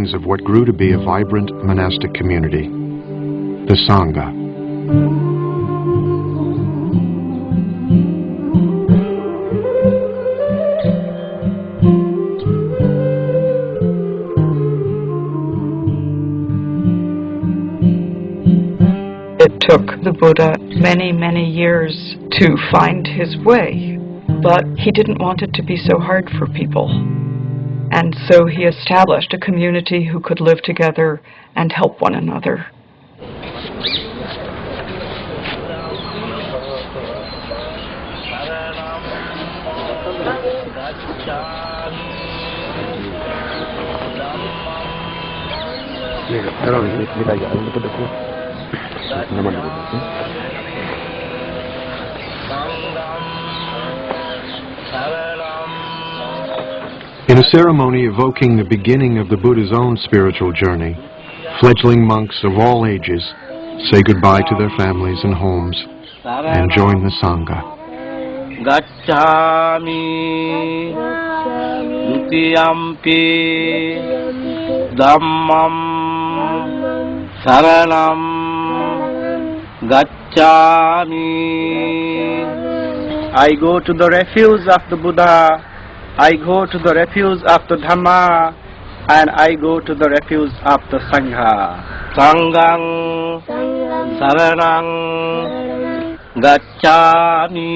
beginnings of what grew to be a vibrant monastic community, the Sangha. It took the Buddha many, many years to find his way, but he didn't want it to be so hard for people. And so he established a community who could live together and help one another. In a ceremony evoking the beginning of the Buddha's own spiritual journey, fledgling monks of all ages say goodbye to their families and homes and join the Sangha. Gacchami Dutiyampi Dhammam Saranam Gacchami. I go to the refuge of the Buddha, I go to the refuge of the Dhamma, and I go to the refuge of the Sangha. Sanghang Saranang Gacchami.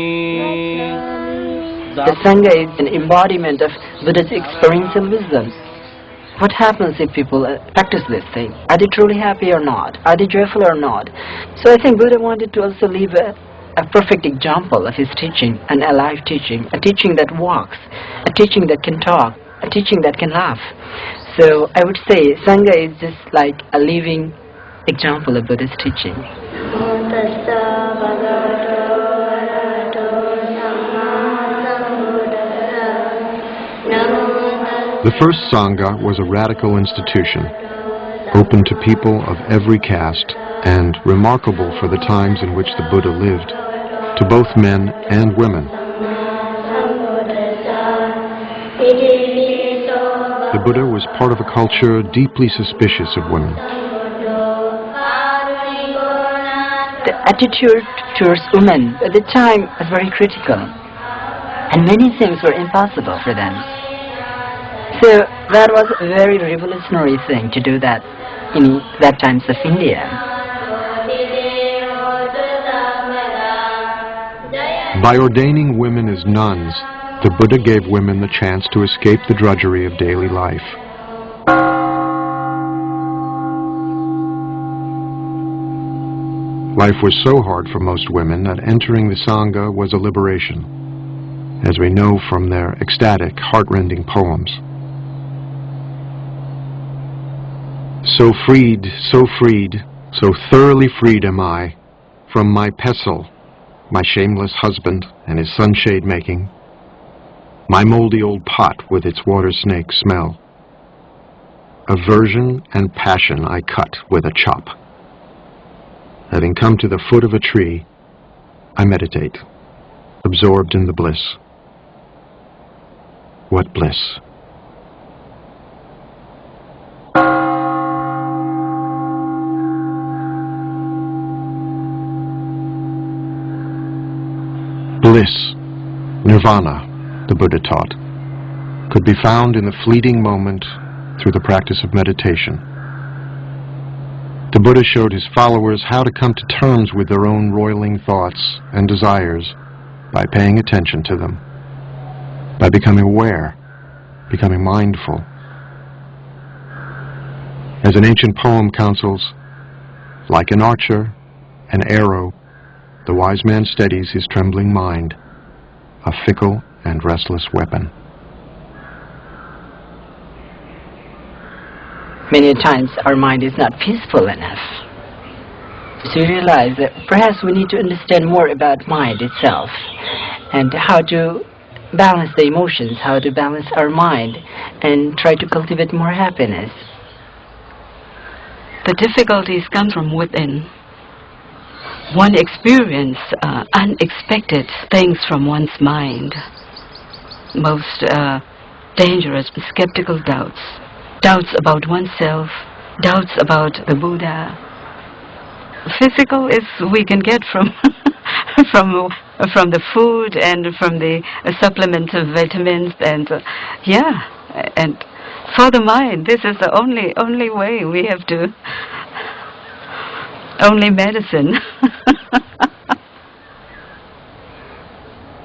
The Sangha is an embodiment of Buddha's experiential wisdom. What happens if people practice this thing? Are they truly happy or not? Are they joyful or not? So I think Buddha wanted to also leave a perfect example of his teaching, an alive teaching, a teaching that walks, a teaching that can talk, a teaching that can laugh. So I would say Sangha is just like a living example of Buddha's teaching. The first Sangha was a radical institution, open to people of every caste and remarkable for the times in which the Buddha lived, to both men and women. The Buddha was part of a culture deeply suspicious of women. The attitude towards women at the time was very critical, and many things were impossible for them. So that was a very revolutionary thing to do that in that times of India. By ordaining women as nuns, the Buddha gave women the chance to escape the drudgery of daily life. Life was so hard for most women that entering the Sangha was a liberation, as we know from their ecstatic, heart-rending poems. So freed, so thoroughly freed am I from my pestle, my shameless husband and his sunshade making, my moldy old pot with its water snake smell. Aversion and passion I cut with a chop. Having come to the foot of a tree, I meditate, absorbed in the bliss. What bliss! Bliss, nirvana, the Buddha taught, could be found in the fleeting moment through the practice of meditation. The Buddha showed his followers how to come to terms with their own roiling thoughts and desires by paying attention to them, by becoming aware, becoming mindful. As an ancient poem counsels, like an archer, an arrow, the wise man steadies his trembling mind, a fickle and restless weapon. Many times our mind is not peaceful enough. So we realize that perhaps we need to understand more about mind itself and how to balance the emotions, how to balance our mind and try to cultivate more happiness. The difficulties come from within. One experiences unexpected things from one's mind, most dangerous skeptical doubts, doubts about oneself, doubts about the Buddha. Physical is we can get from from the food and from the supplement of vitamins, and and for the mind, this is the only way we have to, only medicine.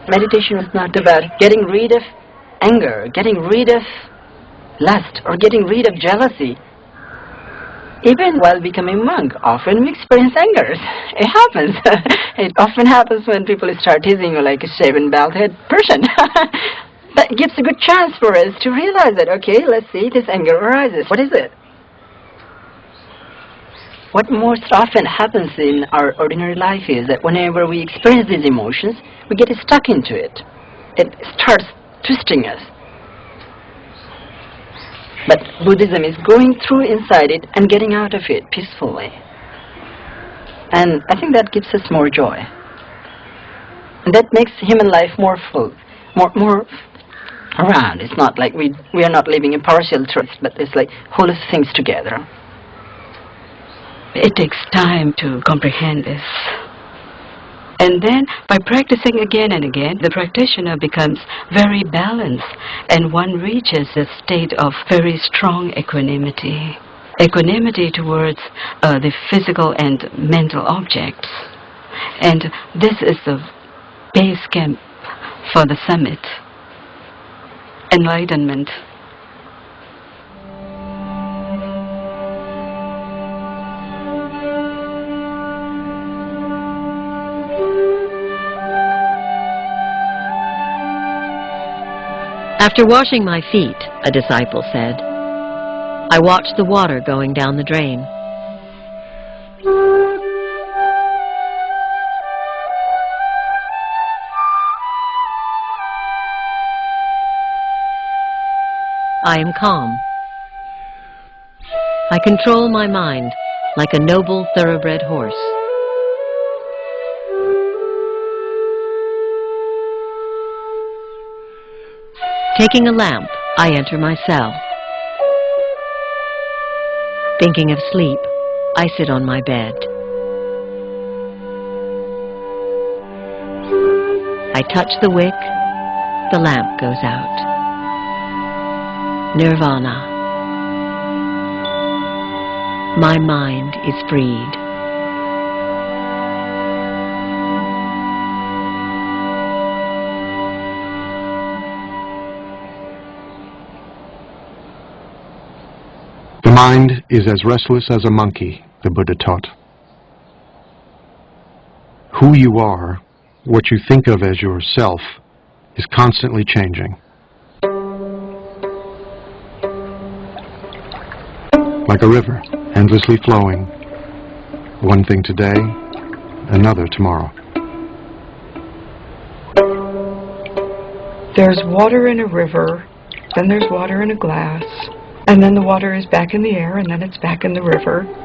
Meditation is not about getting rid of anger, getting rid of lust, or getting rid of jealousy. Even while becoming monk, often we experience angers. It happens. It often happens when people start teasing you like a shaven, bald-headed person. That gives a good chance for us to realize that, okay, let's see, this anger arises. What is it? What most often happens in our ordinary life is that whenever we experience these emotions, we get stuck into it. It starts twisting us. But Buddhism is going through inside it and getting out of it peacefully. And I think that gives us more joy. And that makes human life more full, more around. It's not like we are not living in partial truths, but it's like whole of things together. It takes time to comprehend this. And then, by practicing again and again, the practitioner becomes very balanced, and one reaches a state of very strong equanimity. Equanimity towards the physical and mental objects. And this is the base camp for the summit. Enlightenment. After washing my feet, a disciple said, I watched the water going down the drain. I am calm. I control my mind like a noble thoroughbred horse. Taking a lamp, I enter my cell. Thinking of sleep, I sit on my bed. I touch the wick, the lamp goes out. Nirvana. My mind is freed. The mind is as restless as a monkey, the Buddha taught. Who you are, what you think of as yourself, is constantly changing. Like a river, endlessly flowing. One thing today, another tomorrow. There's water in a river, then there's water in a glass, and then the water is back in the air, and then it's back in the river.